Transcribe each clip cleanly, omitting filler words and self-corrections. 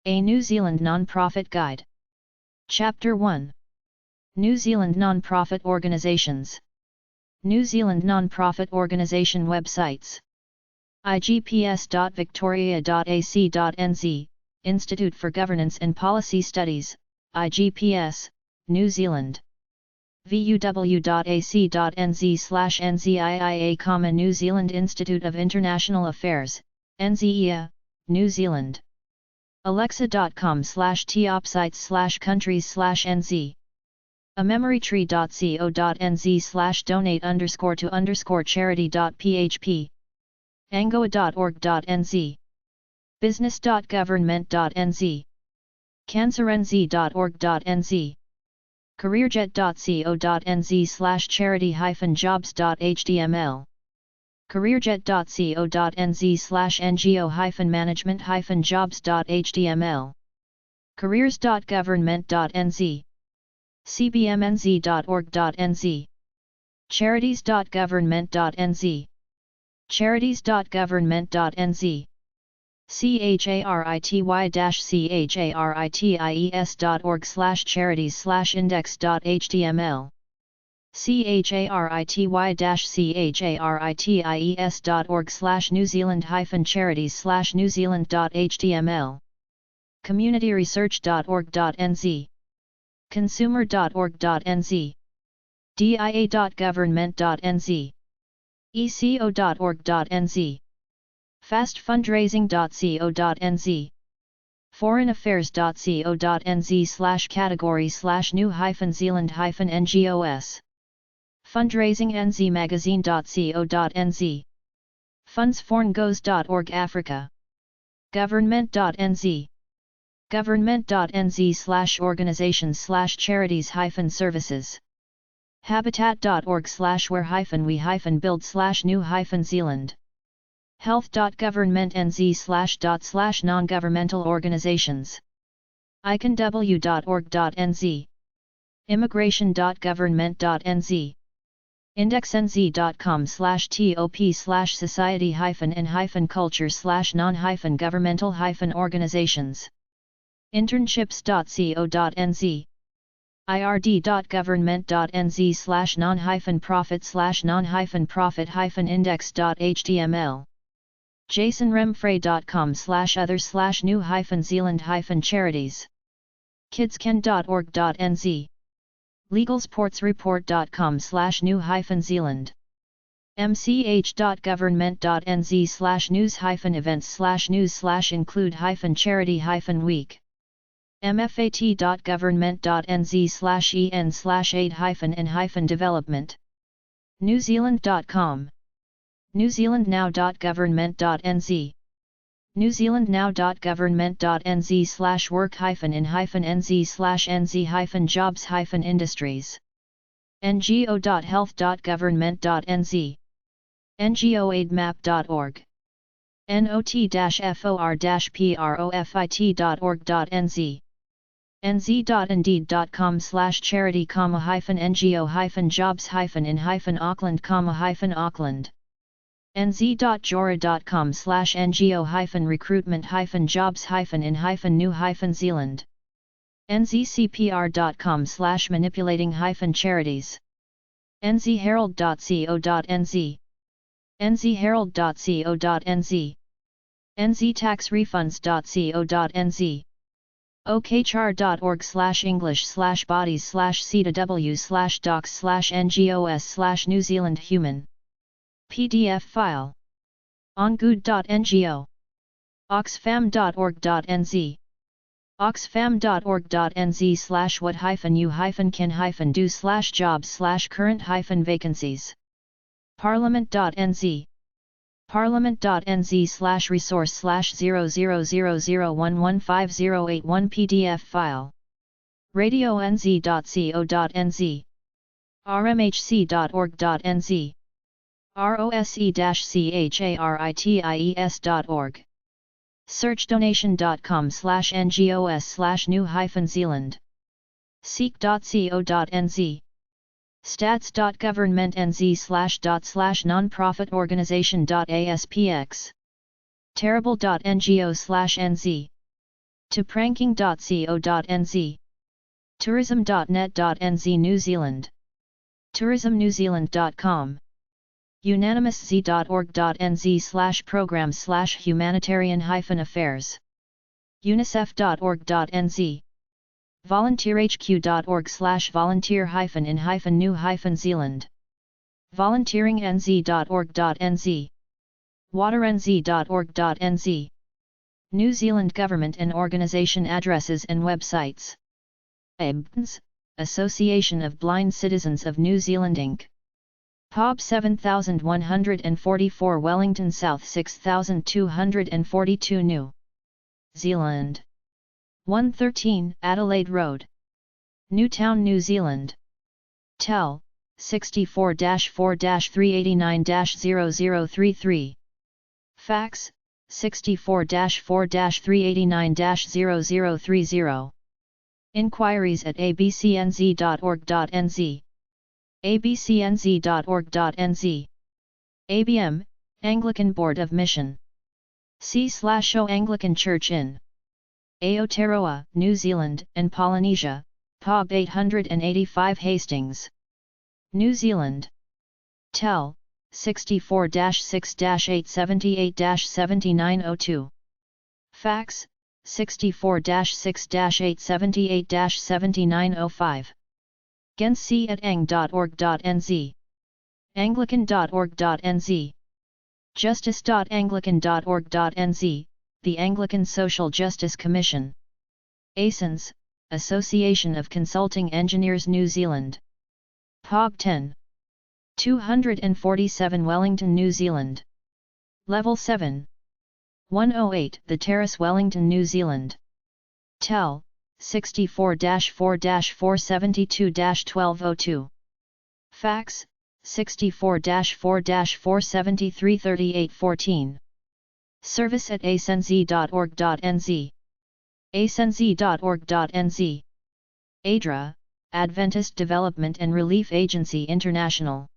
A New Zealand Non-Profit Guide. Chapter 1. New Zealand Non-Profit Organisations. New Zealand Non-Profit Organisation Websites. igps.victoria.ac.nz, Institute for Governance and Policy Studies, IGPS, New Zealand. vuw.ac.nz/NZIIA, New Zealand Institute of International Affairs, NZIA, New Zealand. alexa.com/topsites/countries/nz. amemorytree.co.nz/donate_to_charity.php. angoa.org.nz. business.government.nz. cancernz.org.nz. careerjet.co.nz/charity-jobs.html. careerjet.co.nz/ngo-management-jobs.html. careers.government.nz. cbmnz.org.nz. charities.government.nz. charities.government.nz. charity-charities.org/charities/index.html. charity-charities.org/New Zealand-charities/New Zealand.html. communityresearch.org.nz. consumer.org.nz. dia.government.nz. eco.org.nz. fastfundraising.co.nz. foreignaffairs.co.nz/category/New Zealand-NGOs. fundraising.nzmagazine.co.nz. fundsforngos.org Africa. government.nz. government.nz/organizations/charities-services. habitat.org/where-we-build/New Zealand. health.government.nz/non-governmental organizations. iconw.org.nz. immigration.government.nz. indexnz.com/top/society-and-culture/non-governmental-organizations. internships.co.nz. ird.government.nz/non-profit/non-profit-index.html. jasonremfrey.com/other/New Zealand-charities. kidscan.org.nz. legalsportsreport.com/New Zealand. mch.government.nz/news-events/news-include-charity-week. mfat.government.nz/en/aid-and-development. newzealand.com. newzealandnow.government.nz. newzealandnow.government.nz/work-in-nz/nz-jobs-industries. ngo.health.government.nz. ngoaidmap.org. not-for-profit.org.nz. nz.indeed.com/charity-ngo-jobs-in-auckland, nz.jora.com/ngo-recruitment-jobs-in-New Zealand. nzcpr.com/manipulating-charities. nzherald.co.nz. nzherald.co.nz. nztaxrefunds.co.nz. okchar.org/english/bodies/cws/docs/ngos/New Zealand human. PDF file. ongood.ngo. oxfam.org.nz. oxfam.org.nz/what-you-can-do/jobs/current-vacancies. parliament.nz. parliament.nz/resource/000011508 PDF file. radionz.co.nz. rmhc.org.nz. rose-charities.org. searchdonation.com/ngos/New Zealand. seek.co.nz. stats.government.nz/./nonprofitorganization.aspx. terrible.ngo/nz. topranking.co.nz, tourism.net.nz New Zealand, tourismnewzealand.com, unanimous.org.nz/programs/humanitarian-affairs, unicef.org.nz, volunteerhq.org/volunteer-in-new-zealand, volunteeringnz.org.nz, waternz.org.nz, New Zealand government and organisation addresses and websites. ABNZ, Association of Blind Citizens of New Zealand Inc. epub 7144 Wellington South 6242 New Zealand. 113 Adelaide Road, Newtown, New Zealand. Tel, 64-4-389-0033. Fax, 64-4-389-0030. Inquiries at abcnz.org.nz. abcnz.org.nz. ABM, Anglican Board of Mission. C/O Anglican Church in Aotearoa, New Zealand, and Polynesia, epub 885 Hastings, New Zealand. Tel, 64-6-878-7902. Fax, 64-6-878-7905. genc@ang.org.nz. anglican.org.nz. justice.anglican.org.nz, the Anglican Social Justice Commission. ASINS, Association of Consulting Engineers New Zealand. epub 10. 247 Wellington, New Zealand. Level 7. 108 The Terrace, Wellington, New Zealand. Tel, 64-4-472-1202. Fax, 64-4-473-3814. Service at asnz.org.nz. asnz.org.nz. ADRA, Adventist Development and Relief Agency International.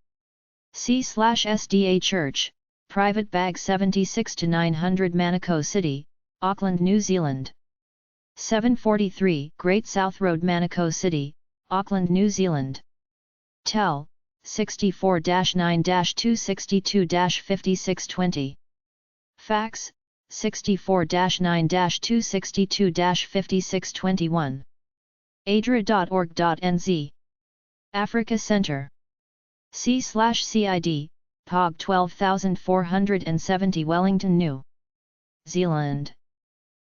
C/SDA Church, Private Bag 76 to 900 Manukau City, Auckland, New Zealand. 743 Great South Road, Manukau City, Auckland, New Zealand. Tel, 64-9-262-5620. Fax, 64-9-262-5621. adra.org.nz. Africa Centre. C/CID, epub 12470 Wellington, New Zealand.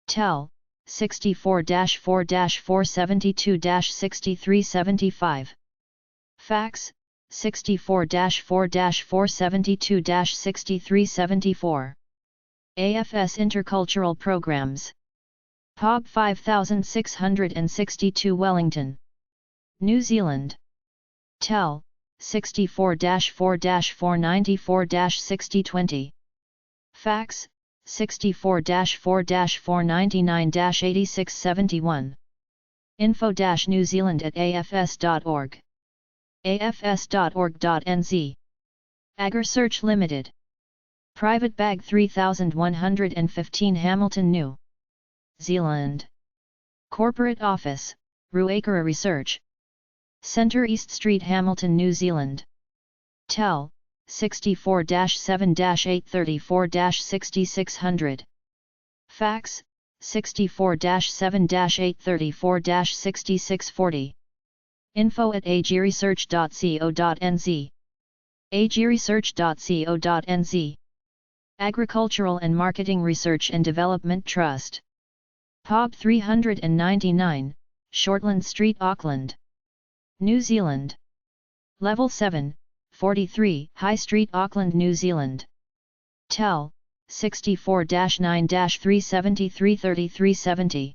Tel, 64-4-472-6375. Fax, 64-4-472-6374. AFS Intercultural Programs. epub 5662 Wellington, New Zealand. Tel, 64-4-494-6020. Fax, 64-4-499-8671. info-newzealand@afs.org. afs.org.nz. AgriSearch Limited. Private Bag 3115 Hamilton, New Zealand. Corporate Office, Ruakura Research Centre, East Street, Hamilton, New Zealand. Tel, 64-7-834-6600. Fax, 64-7-834-6640. info@agresearch.co.nz. agresearch.co.nz. Agricultural and Marketing Research and Development Trust. epub 399, Shortland Street, Auckland, New Zealand. Level 7, 43 High Street, Auckland, New Zealand. Tel, 64-9-373-3370.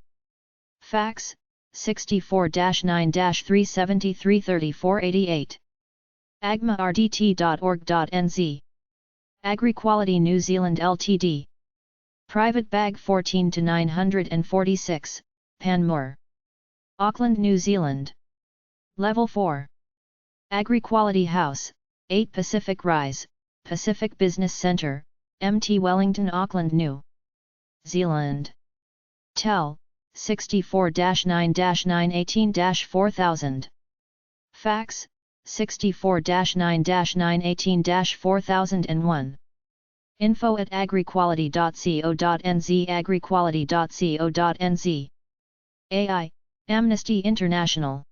Fax, 64-9-373-3488. agmardt.org.nz. AgriQuality New Zealand Ltd. Private Bag 14 to 946, Panmure, Auckland, New Zealand. Level 4. AgriQuality House, 8 Pacific Rise, Pacific Business Centre, MT Wellington, Auckland, New Zealand. Tel, 64-9-918-4000. Fax, 64-9-918-4001. info@agriquality.co.nz agriquality.co.nz. AI, Amnesty International.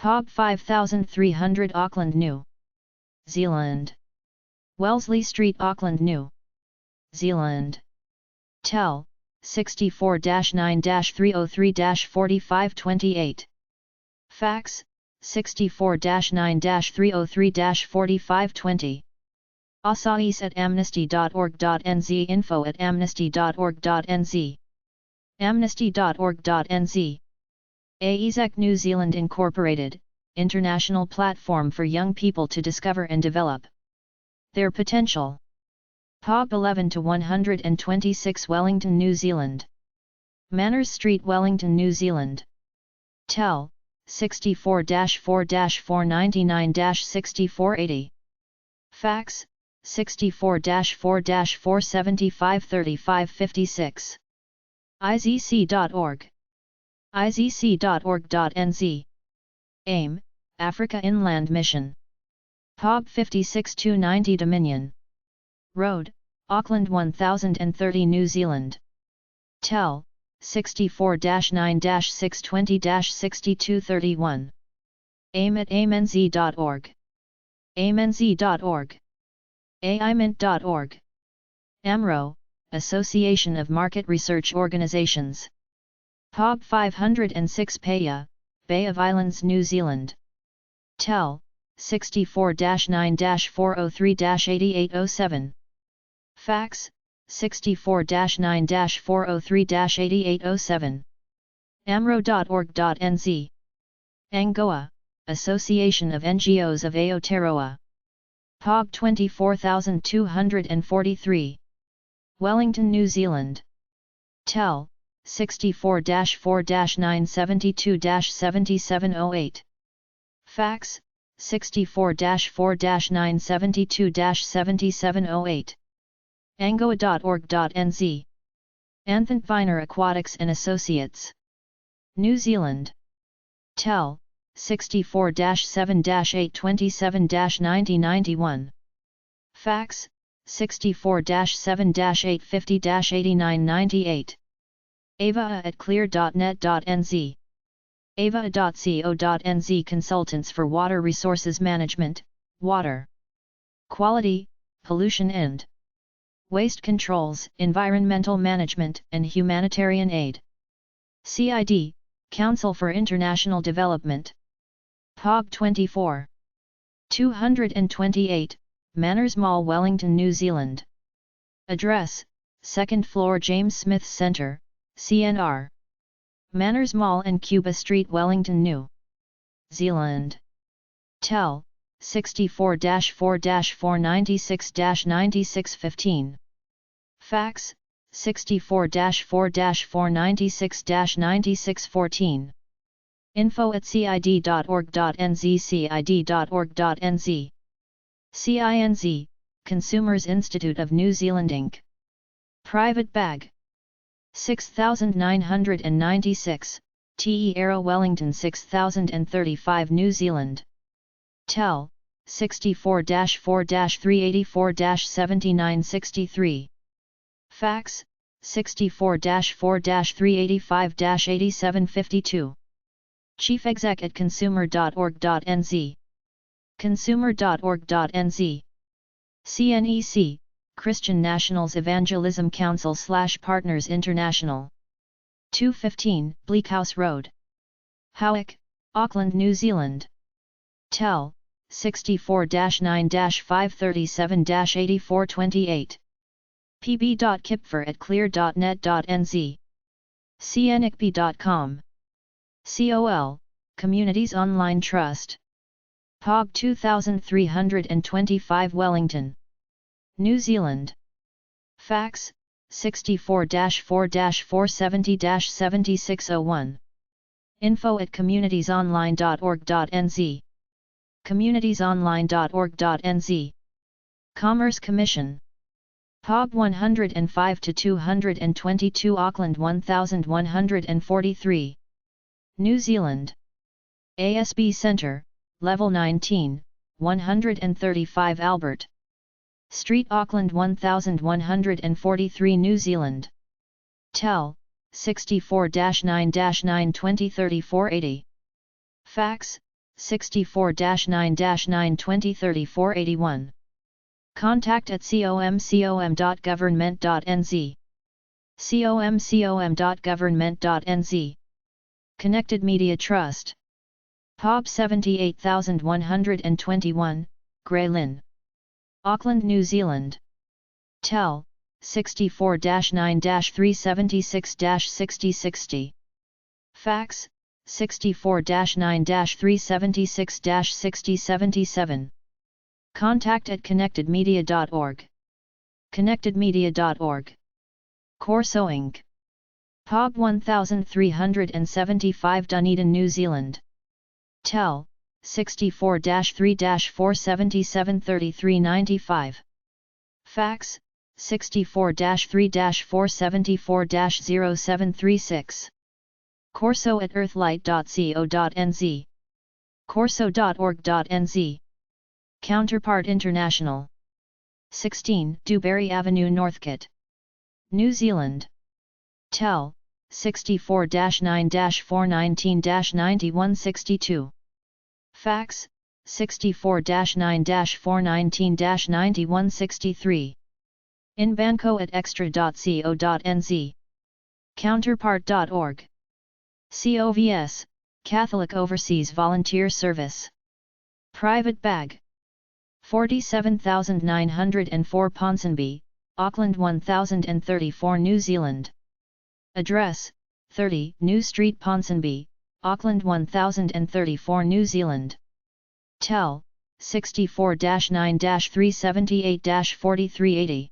epub 5300 Auckland, New Zealand. Wellesley Street, Auckland, New Zealand. Tel, 64-9-303-4528. Fax, 64-9-303-4520. asais@amnesty.org.nz info@amnesty.org.nz. amnesty.org.nz. AIESEC New Zealand Incorporated, international platform for young people to discover and develop their potential. epub 11-126 Wellington, New Zealand. Manners Street, Wellington, New Zealand. Tel, 64-4-499-6480. Fax, 64-4-475-3556. izc.org. izc.org.nz. AIM, Africa Inland Mission. epub 56-290 Dominion Road, Auckland 1030, New Zealand. Tel, 64-9-620-6231. aim@aimnz.org. aimnz.org. aimint.org. AMRO, Association of Market Research Organizations. epub 506 Paya, Bay of Islands, New Zealand. Tel, 64-9-403-8807. Fax, 64-9-403-8807. amro.org.nz. ANGOA, Association of NGOs of Aotearoa. epub 24243. Wellington, New Zealand. Tel, 64-4-972-7708. Fax, 64-4-972-7708. angoa.org.nz. Anthony Viner Aquatics and Associates. New Zealand. Tel, 64-7-827-9091. Fax, 64-7-850-8998. ava@clear.net.nz. ava.co.nz Consultants for Water Resources Management, Water Quality, Pollution and Waste Controls, Environmental Management and Humanitarian Aid. CID, Council for International Development. epub 24. 228, Manners Mall, Wellington, New Zealand. Address, 2nd floor James Smith Centre, CNR. Manners Mall and Cuba Street, Wellington, New Zealand. Tel, 64-4-496-9615. Fax, 64-4-496-9614. info@cid.org.nz cid.org.nz. CINZ, Consumers Institute of New Zealand Inc. Private Bag. 6996, TE Arrow, Wellington 6035, New Zealand. Tel, 64-4-384-7963. Fax, 64-4-385-8752. Chief Exec at consumer.org.nz. consumer.org.nz. CNEC, Christian Nationals Evangelism Council / Partners International. 215 Bleakhouse Road. Howick, Auckland, New Zealand. Tel, 64-9-537-8428. pb.kipfer@clear.net.nz. cnicp.com. COL, Communities Online Trust. epub 2325 Wellington, New Zealand. Fax, 64-4-470-7601. info@communitiesonline.org.nz. communitiesonline.org.nz. Commerce Commission. epub 105 to 222 Auckland 1143. New Zealand. ASB Centre, Level 19, 135 Albert Street Auckland 1143 New Zealand. Tel, 64-9-9 2034-80. Fax, 64-9-9 2034-81. Contact at comcom.government.nz. comcom.government.nz. Connected Media Trust. epub 78121, Grey Lynn. Auckland, New Zealand. Tel, 64-9-376-6060. Fax, 64-9-376-6077. Contact at connectedmedia.org. connectedmedia.org. Corso Inc. epub 1375 Dunedin, New Zealand. Tel, 64-3-477-3395. Fax, 64-3-474-0736. Corso at earthlight.co.nz. corso.org.nz. Counterpart International. 16 Dewberry Avenue, Northcote, New Zealand. Tel, 64-9-419-9162. Fax, 64-9-419-9163. In Banco at extra.co.nz. Counterpart.org. COVS, Catholic Overseas Volunteer Service. Private Bag. 47,904 Ponsonby, Auckland 1034 New Zealand. Address, 30 New Street Ponsonby, Auckland 1034 New Zealand. Tel, 64-9-378-4380.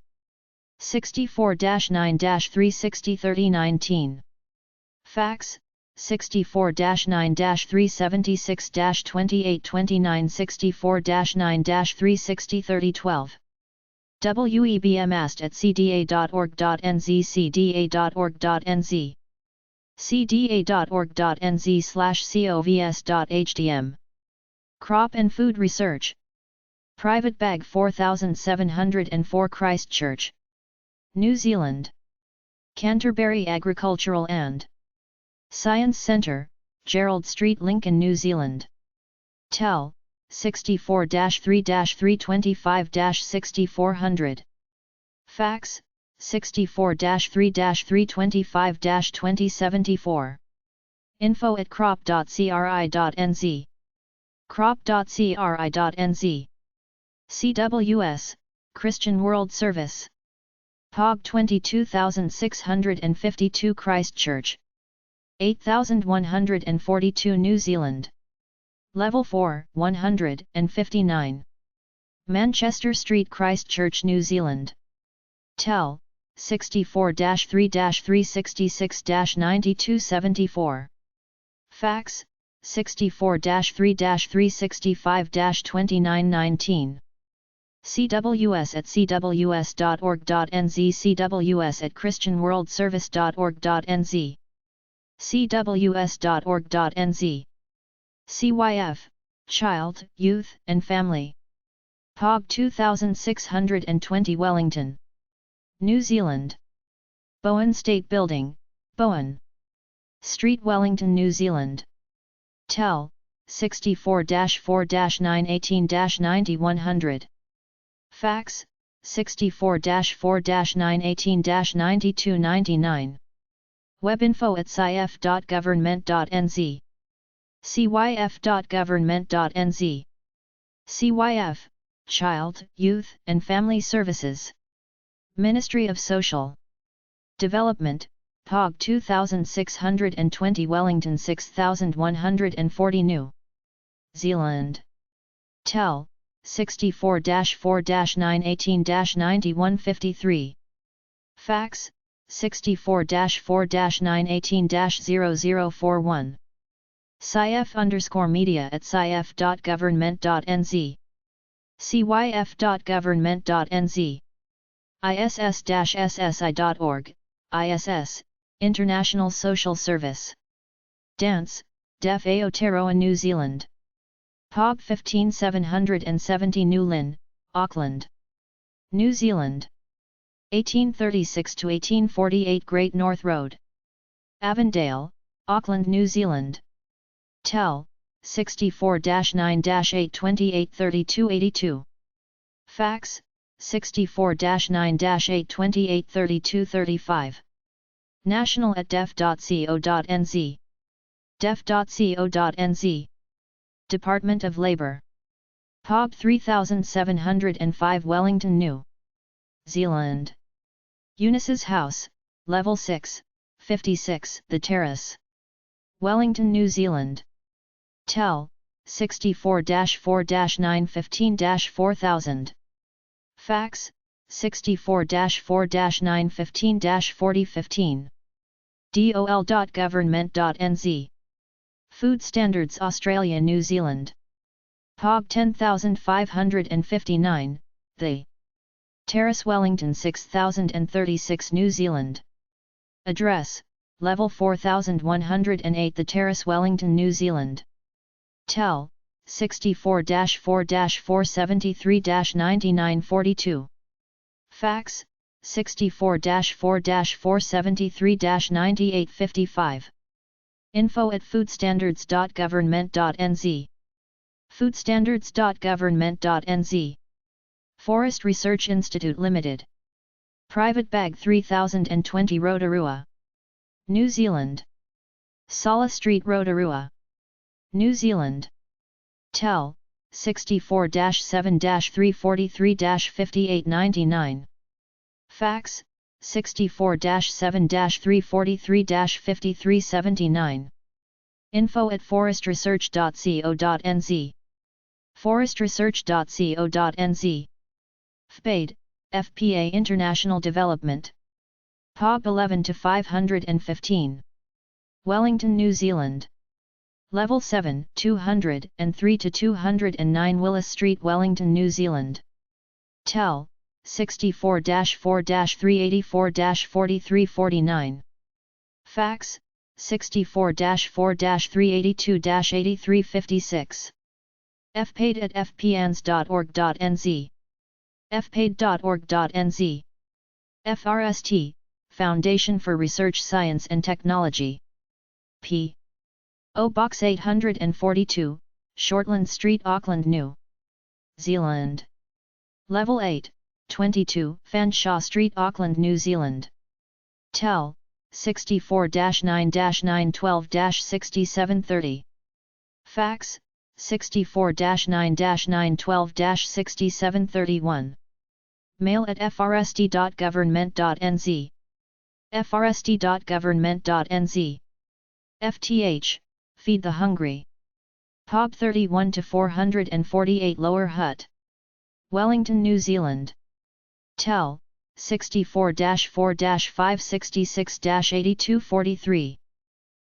64-9-360-3019. Fax, 64-9-376-2829 64-9-360-3012. WEBMast at cda.org.nz cda.org.nz. cda.org.nz/covs.htm. Crop and Food Research. Private Bag 4704 Christchurch, New Zealand. Canterbury Agricultural and Science Centre, Gerald Street, Lincoln, New Zealand. Tel, 64-3-325-6400. Fax, 64-3-325-2074. Info at crop.cri.nz. crop.cri.nz. CWS, Christian World Service. epub 22652 Christchurch, 8142 New Zealand. Level 4, 159. Manchester Street, Christchurch, New Zealand. Tel, 64-3-366-9274. Fax, 64-3-365-2919. CWS at cws.org.nz. CWS at christianworldservice.org.nz. cws.org.nz. CYF, Child, Youth and Family. epub 2620 Wellington, New Zealand. Bowen State Building, Bowen Street, Wellington, New Zealand. Tel, 64-4-918-9100. Fax, 64-4-918-9299. Webinfo at cyf.government.nz. cyf.government.nz. CYF, Child, Youth and Family Services. Ministry of Social Development, epub 2620 Wellington 6140 New Zealand. Tel, 64-4-918-9153. Fax, 64-4-918-0041. cyf_media at cyf.government.nz. cyf.government.nz. ISS-SSI.org, ISS, International Social Service. Dance, Def Aotearoa New Zealand. Pog 15770 New Lynn, Auckland, New Zealand. 1836 to 1848 Great North Road. Avondale, Auckland, New Zealand. Tel, 64-9-8283282. Fax, 64-9-8283235. national@def.co.nz. def.co.nz. Department of Labour. Pog 3705 Wellington, New Zealand. Eunice's House, Level 6, 56 The Terrace, Wellington, New Zealand. Tel, 64-4-915-4000. Fax, 64-4-915-4015. dol.government.nz. Food Standards Australia, New Zealand. Pog 10559, The Terrace, Wellington, 6036 New Zealand. Address, Level 4108 The Terrace, Wellington, New Zealand. Tel, 64-4-473-9942. Fax, 64-4-473-9855. info@foodstandards.government.nz. foodstandards.government.nz. Forest Research Institute Limited. Private Bag 3020 Rotorua, New Zealand. Sala Street, Rotorua, New Zealand. Tel, 64-7-343-5899. Fax, 64-7-343-5379. info@forestresearch.co.nz. forestresearch.co.nz. FPAID, FPA International Development. Pog 11 to 515. Wellington, New Zealand. Level 7, 203 to 209 Willis Street, Wellington, New Zealand. Tel, 64-4-384-4349. Fax, 64-4-382-8356. fpaid@fpans.org.nz. fpaid.org.nz. FRST, Foundation for Research Science and Technology. P. O Box 842, Shortland Street, Auckland, New Zealand. Level 8, 22 Fanshawe Street, Auckland, New Zealand. Tel, 64-9-912-6730. Fax, 64-9-912-6731. mail@frst.government.nz. frst.government.nz. FTH, Feed the Hungry. Pog 31 to 448 Lower Hutt, Wellington, New Zealand. Tel, 64-4-566-8243.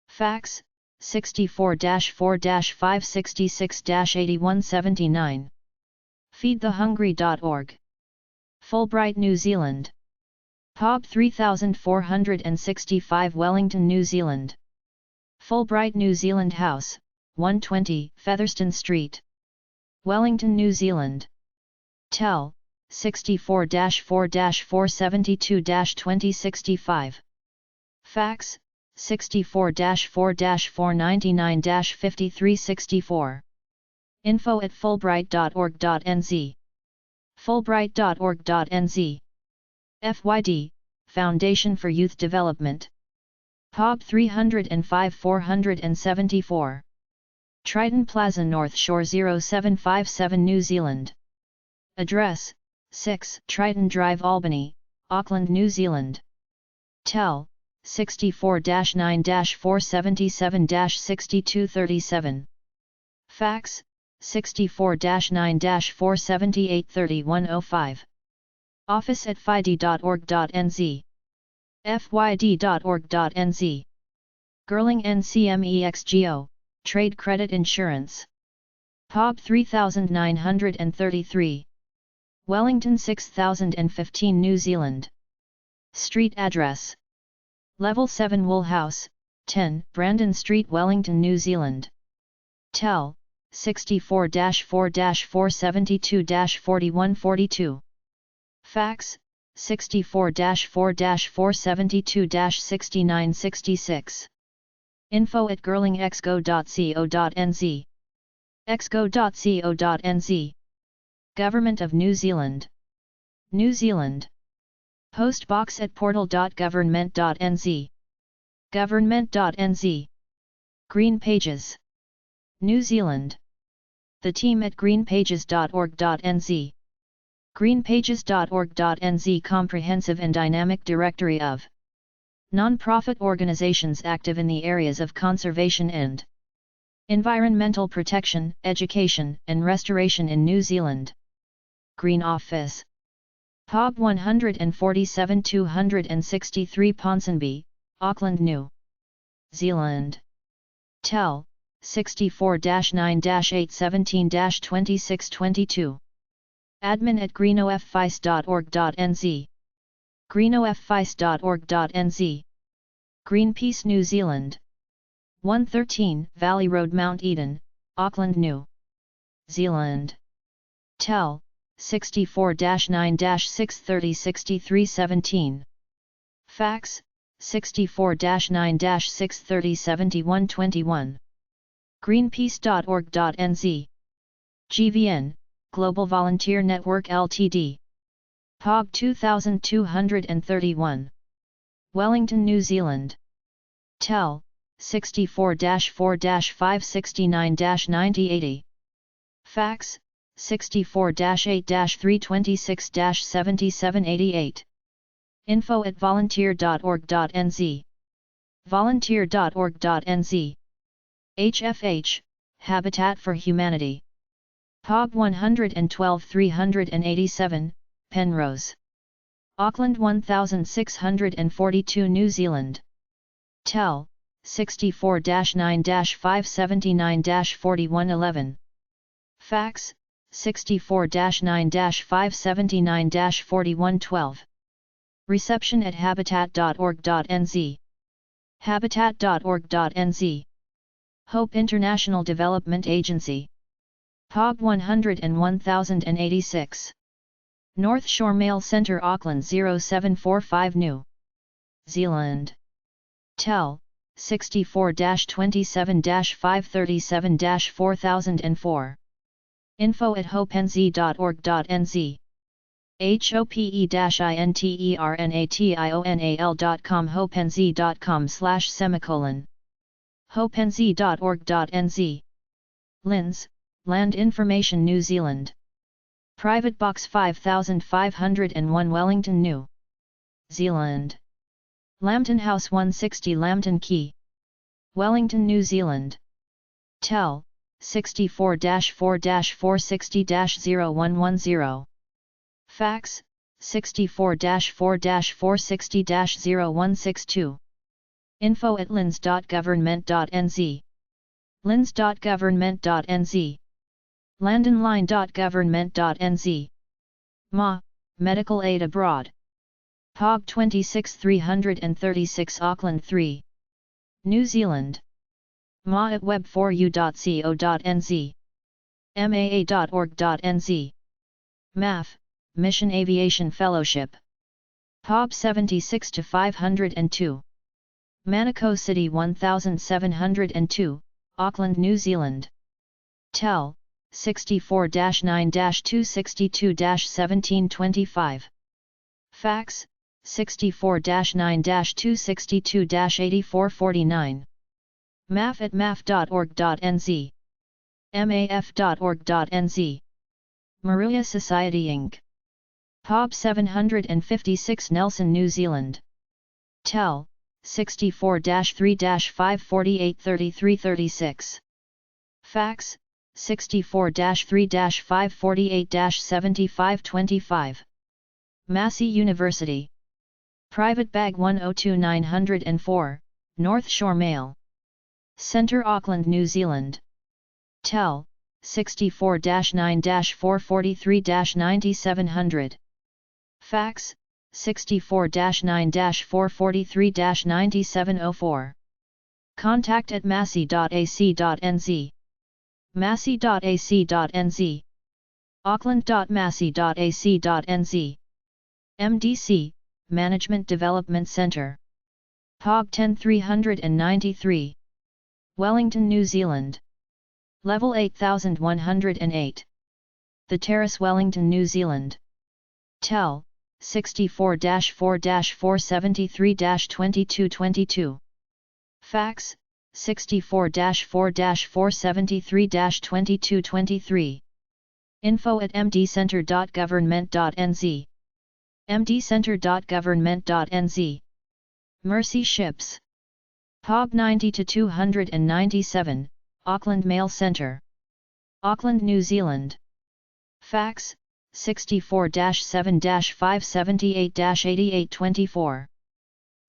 Fax, 64-4-566-8179. feedthehungry.org. Fulbright, New Zealand. Pog 3465 Wellington, New Zealand. Fulbright New Zealand House, 120 Featherston Street, Wellington, New Zealand. Tel, 64-4-472-2065. Fax, 64-4-499-5364. info@fulbright.org.nz. fulbright.org.nz. FYD, Foundation for Youth Development. Pog 305 474. Triton Plaza, North Shore 0757 New Zealand. Address, 6 Triton Drive, Albany, Auckland, New Zealand. Tel, 64-9-477-6237. Fax, 64-9-478-3105. office@fyd.org.nz. fyd.org.nz. Girling NCMEXGO, Trade Credit Insurance. Pog 3933. Wellington 6015 New Zealand. Street address. Level 7 Wool House, 10, Brandon Street, Wellington, New Zealand. Tel, 64-4-472-4142. Fax, 64-4-472-6966. info@girlingexco.co.nz. exco.co.nz. Government of New Zealand. New Zealand. Post box at portal.government.nz. government.nz. Green Pages. New Zealand. The team at greenpages.org.nz. greenpages.org.nz comprehensive and dynamic directory of non-profit organizations active in the areas of conservation and environmental protection, education, and restoration in New Zealand. Green Office. epub 147 263 Ponsonby, Auckland, New Zealand. Tel, 64-9-817-2622. Admin at greenoffice.org.nz. greenoffice.org.nz. Greenpeace New Zealand. 113 Valley Road, Mount Eden, Auckland, New Zealand. Tel, 64-9-630-6317. Fax, 64-9-630-7121. greenpeace.org.nz. GVN, Global Volunteer Network Ltd. POG 2231. Wellington, New Zealand. Tel, 64-4-569-9080. Fax, 64-8-326-7788. info@volunteer.org.nz. volunteer.org.nz. HFH, Habitat for Humanity. POG 112 387, Penrose. Auckland 1642 New Zealand. Tel, 64-9-579-4111. Fax, 64-9-579-4112. Reception at habitat.org.nz. habitat.org.nz. Hope International Development Agency. POG 101,086. North Shore Mail Centre, Auckland 0745 New Zealand. Tel, 64-27-537-4004. info@hopenz.org.nz. hope-international.com hopenz.com/. hopenz.org.nz. LINZ, Land Information New Zealand. Private Box 5501 Wellington, New Zealand. Lambton House 160 Lambton Quay, Wellington, New Zealand. Tel, 64-4-460-0110. Fax, 64-4-460-0162. info@linz.government.nz. linz.government.nz. landonline.government.nz. MA, Medical Aid Abroad. POG 26336 Auckland 3. New Zealand. MA at web4u.co.nz. maa.org.nz. MAF, Mission Aviation Fellowship. POB 76 to 502. Manukau City 1702, Auckland, New Zealand. Tel, 64-9-262-1725. Fax, 64-9-262-8449. MAF at maf.org.nz. maf.org.nz. Maruya Society Inc. POB 756 Nelson, New Zealand. Tel, 64-3-548-3336. Fax, 64-3-548-7525. Massey University. Private Bag 102904, North Shore Mail Centre, Auckland, New Zealand. Tel, 64-9-443-9700. Fax, 64-9-443-9704. Contact at massey.ac.nz. massey.ac.nz. auckland.massey.ac.nz. MDC, Management Development Centre. POG 10393. Wellington, New Zealand. Level 8108. The Terrace, Wellington, New Zealand. Tel, 64-4-473-2222. Fax, 64-4-473-2223. Info at mdcentre.government.nz. mdcentre.government.nz. Mercy Ships. POB 90-297, Auckland Mail Centre. Auckland, New Zealand. Fax, 64-7-578-8824.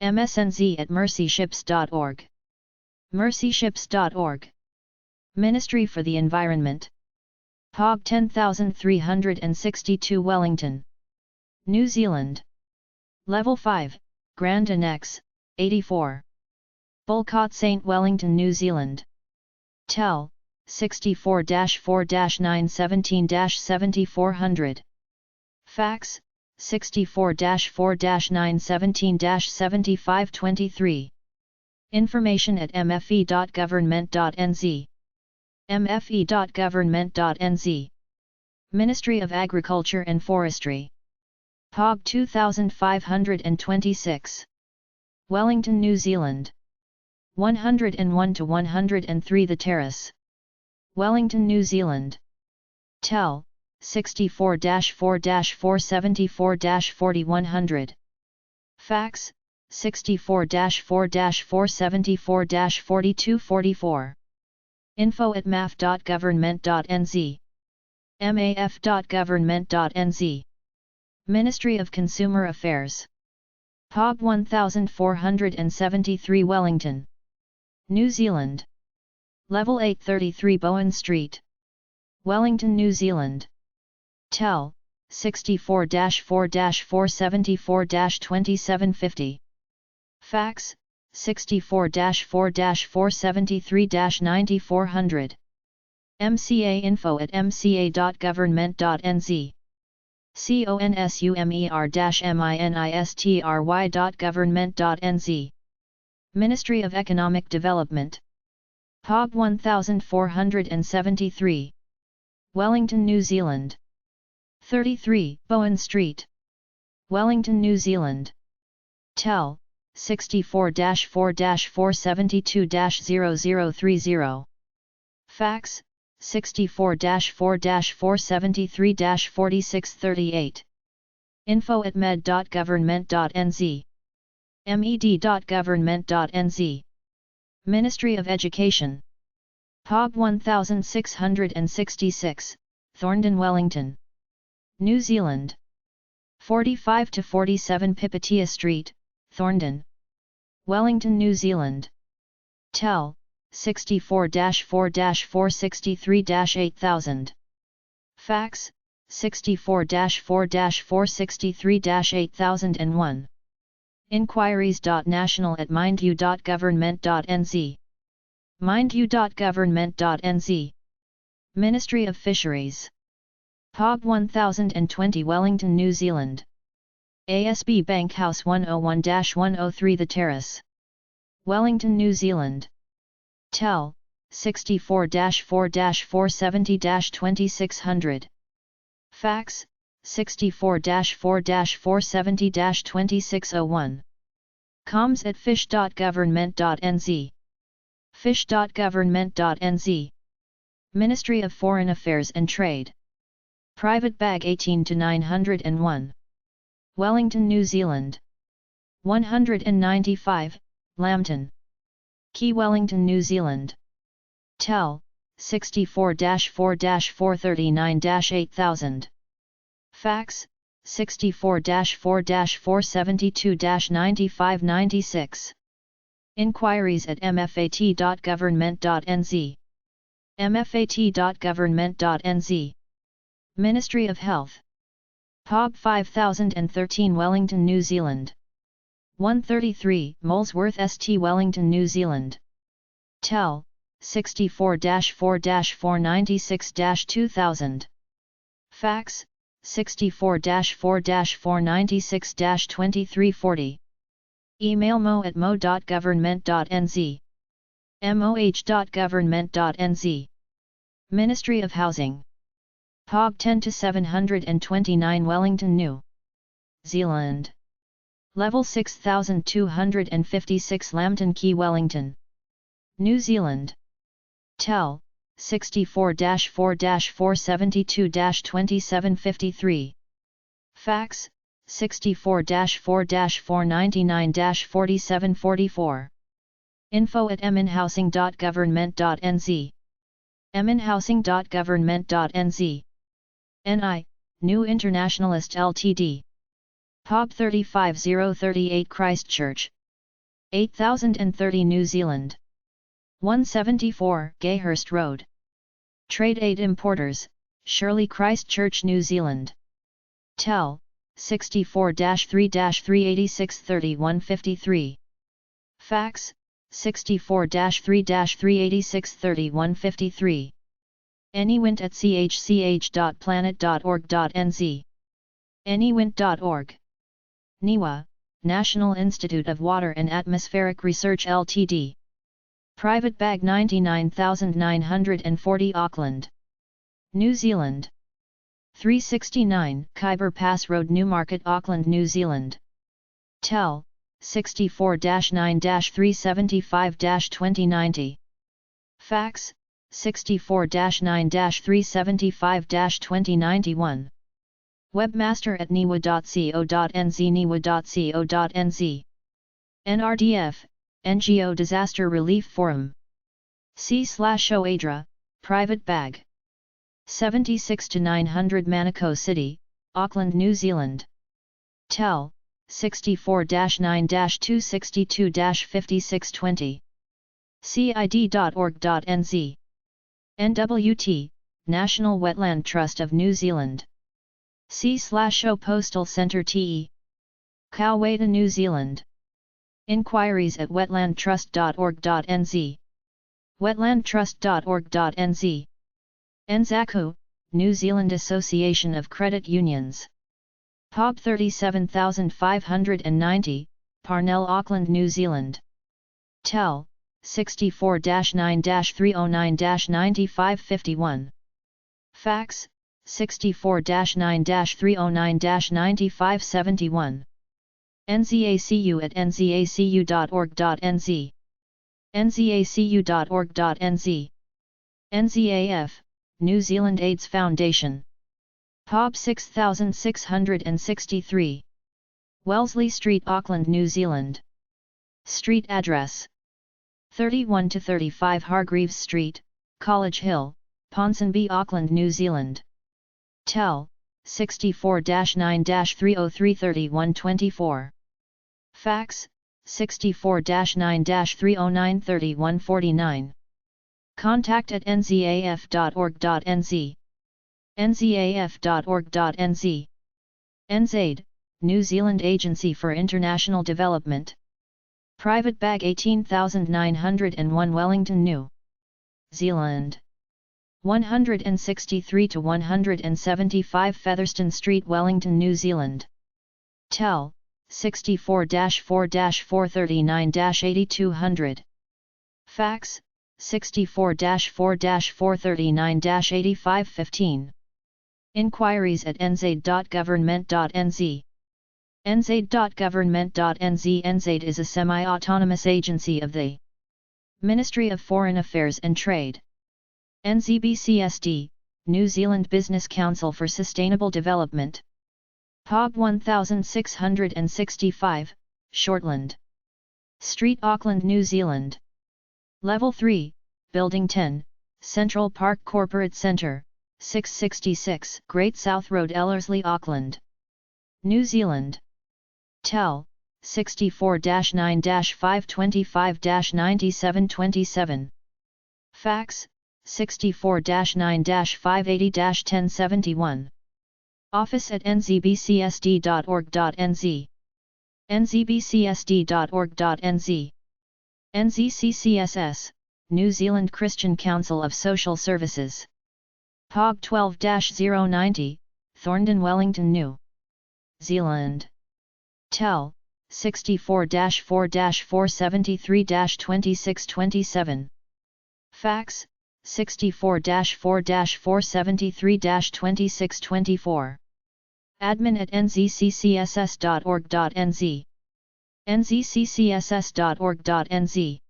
MSNZ at mercyships.org. mercyships.org. Ministry for the Environment. POG 10362, Wellington, New Zealand. Level 5, Grand Annex, 84. Bulcott St. Wellington, New Zealand. Tel, 64-4-917-7400. Fax, 64-4-917-7523. Information at mfe.government.nz. mfe.government.nz. Ministry of Agriculture and Forestry. POG 2526. Wellington, New Zealand. 101-103 The Terrace. Wellington, New Zealand. Tel, 64-4-474-4100. Fax, 64-4-474-4244. Info at maf.government.nz. maf.government.nz. Ministry of Consumer Affairs. POG 1473, Wellington, New Zealand. Level 833 Bowen Street. Wellington, New Zealand. Tel, 64-4-474-2750. Fax, 64-4-473-9400. MCA info at mca.government.nz. consumer-ministry.government.nz. Ministry of Economic Development. POG 1473. Wellington, New Zealand. 33, Bowen Street. Wellington, New Zealand. Tel, 64-4-472-0030. Fax, 64-4-473-4638. Info at med.government.nz. med.government.nz. Ministry of Education. POG 1666, Thorndon, Wellington, New Zealand. 45-47 Pipitea Street, Thorndon, Wellington, New Zealand. Tel, 64-4-463-8000. Fax, 64-4-463-8001. Inquiries.national@mindyou.government.nz. mindyou.government.nz. Ministry of Fisheries. POG 1020 Wellington, New Zealand. ASB Bank House 101-103 The Terrace. Wellington, New Zealand. Tel, 64-4-470-2600. Fax, 64-4-470-2601. Comms at fish.government.nz. fish.government.nz. Ministry of Foreign Affairs and Trade. Private Bag 18-901. Wellington, New Zealand. 195, Lambton, Quay, Wellington, New Zealand. Tel, 64-4-439-8000. Fax, 64-4-472-9596. Inquiries at mfat.government.nz. mfat.government.nz. Ministry of Health. epub 5013 Wellington, New Zealand. 133 Molesworth St Wellington, New Zealand. Tel. 64-4-496-2000. Fax. 64-4-496-2340. Email mo@mo.government.nz. moh.government.nz. Ministry of Housing. epub 10-729 Wellington, New Zealand. Level 6256 Lambton Quay, Wellington, New Zealand. Tel. 64-4-472-2753. Fax. 64-4-499-4744. info@mnhousing.government.nz. mnhousing.government.nz. NI, New Internationalist Ltd. epub 35038 Christchurch, 8030 New Zealand. 174 Gayhurst Road. Trade Aid Importers, Shirley, Christchurch, New Zealand. Tel. 64-3-386-3153. Fax. 64-3-386-3153. anywint@chch.planet.org.nz. anywint.org. NIWA, National Institute of Water and Atmospheric Research Ltd. Private Bag 99940 Auckland, New Zealand. 369 Khyber Pass Road, Newmarket, Auckland, New Zealand. Tel. 64-9-375-2090. Fax. 64-9-375-2091. Webmaster@niwa.co.nz. niwa.co.nz. NRDF, NGO Disaster Relief Forum. C/OADRA, Private Bag. 76-900 Manukau City, Auckland, New Zealand. Tel. 64-9-262-5620. cid.org.nz. NWT, National Wetland Trust of New Zealand. C/O Postal Centre TE. Kauweta, New Zealand. Inquiries at wetlandtrust.org.nz. wetlandtrust.org.nz. NZACU, New Zealand Association of Credit Unions. epub 37590, Parnell, Auckland, New Zealand. Tel. 64-9-309-9551. Fax. 64-9-309-9571. nzacu@nzacu.org.nz. nzacu.org.nz. NZAF, New Zealand AIDS Foundation. epub 6663. Wellesley Street, Auckland, New Zealand. Street address. 31-35 Hargreaves Street, College Hill, Ponsonby, Auckland, New Zealand. Tel. 64-9-303-3124. Fax. 64-9-309-3149. Contact at nzaf.org.nz. nzaf.org.nz. NZAID, New Zealand Agency for International Development. Private Bag 18901 Wellington, New Zealand. 163-175 Featherston Street, Wellington, New Zealand. Tel. 64-4-439-8200. Fax. 64-4-439-8515. Inquiries at nzaid.government.nz. nzaid.government.nz. NZAID is a semi-autonomous agency of the Ministry of Foreign Affairs and Trade. NZBCSD, New Zealand Business Council for Sustainable Development. epub 1665, Shortland Street, Auckland, New Zealand. Level 3, Building 10, Central Park Corporate Centre, 666 Great South Road, Ellerslie, Auckland, New Zealand. Tel. 64-9-525-9727. Fax. 64-9-580-1071. Office at nzbcsd.org.nz. nzbcsd.org.nz. NZCCSS, New Zealand Christian Council of Social Services. POG 12-090, Thorndon, Wellington, New Zealand. Tel, 64-4-473-2627. Fax, 64-4-473-2624. Admin at nzccss.org.nz. nzccss.org.nz.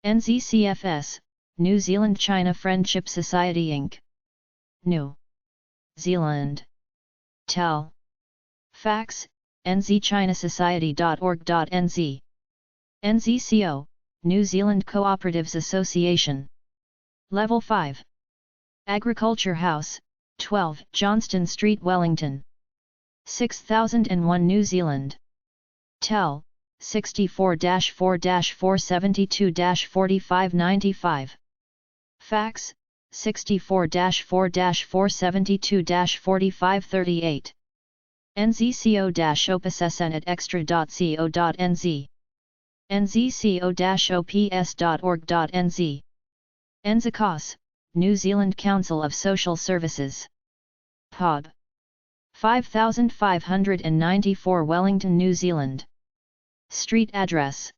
NZCFS, New Zealand China Friendship Society Inc. New Zealand. Tel. Fax, nzchinasociety.org.nz. NZCO, New Zealand Cooperatives Association. Level 5. Agriculture House, 12 Johnston Street, Wellington. 6001, New Zealand. Tel, 64-4-472-4595. Fax, 64-4-472-4538. nzco-opssn@extra.co.nz. nzco-ops.org.nz. NZCOS, New Zealand Council of Social Services. POB. 5594, Wellington, New Zealand. Street address.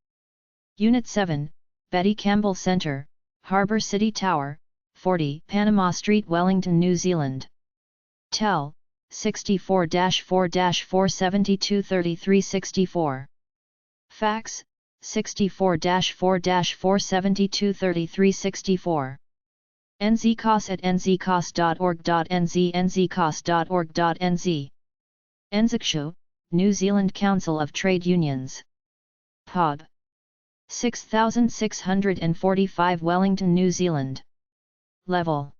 Unit 7, Betty Campbell Centre, Harbour City Tower, 40 Panama Street, Wellington, New Zealand. Tel, 64-4-472-3364. Fax, 64-4-472-3364. nzcos@nzcos.org.nz. nzcos.org.nz. NZCSU, New Zealand Council of Trade Unions. POB. 6645, Wellington, New Zealand. Level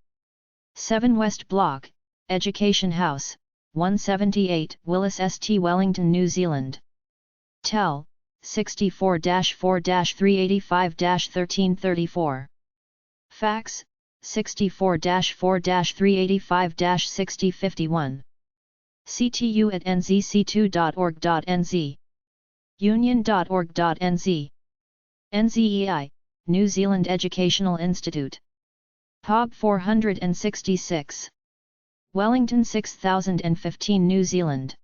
7 West Block, Education House, 178 Willis St, Wellington, New Zealand. Tel, 64-4-385-1334. Fax, 64-4-385-6051. ctu@nzc2.org.nz. union.org.nz. NZEI, New Zealand Educational Institute. POB 466. Wellington, 6015, New Zealand.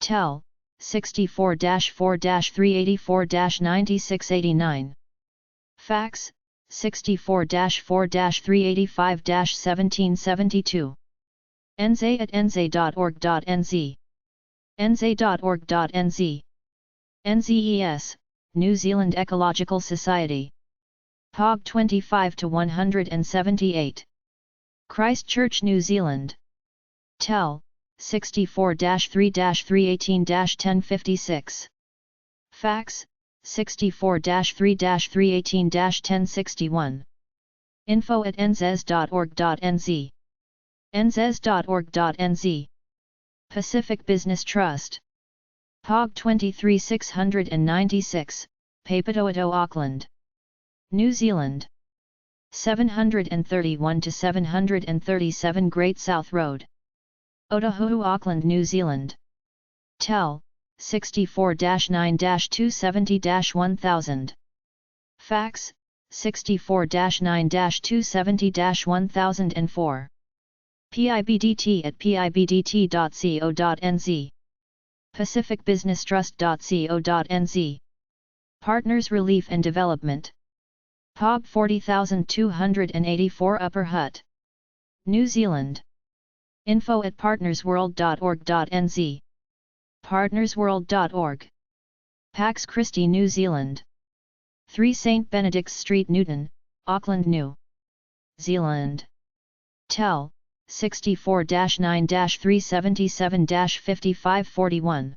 Tel, 64-4-384-9689. Fax, 64-4-385-1772. nza@nza.org.nz. nza.org.nz. NZES, New Zealand Ecological Society. POB 25-178. Christchurch, New Zealand. Tel, 64-3-318-1056. Fax, 64-3-318-1061. info@nzes.org.nz. nzes.org.nz. Pacific Business Trust. POG 23696, Papatoetoe, Auckland, New Zealand. 731-737 Great South Road, Otahuhu, Auckland, New Zealand. Tel, 64-9-270-1000. Fax, 64-9-270-1004. pibdt@pibdt.co.nz. pacificbusinesstrust.co.nz. Partners Relief and Development. POB 40284, Upper Hutt, New Zealand. info@partnersworld.org.nz. partnersworld.org. Pax Christi, New Zealand. 3 St Benedict's Street, Newton, Auckland, New Zealand. Tel, 64-9-377-5541.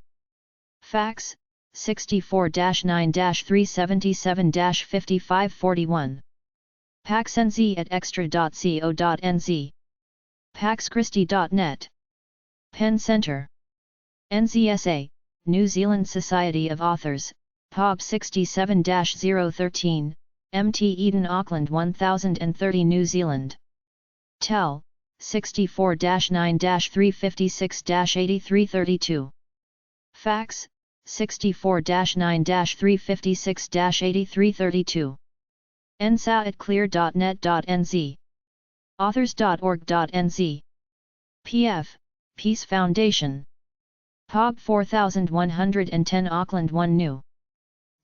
Fax, 64-9-377-5541. paxnz@extra.co.nz. paxchristi.net. Penn Centre. NZSA, New Zealand Society of Authors, POB 67-013, Mt Eden Auckland 1030 New Zealand. Tel, 64-9-356-8332. Fax, 64-9-356-8332. nsa@clear.net.nz. authors.org.nz. pf, Peace Foundation. POB 4110 Auckland 1 New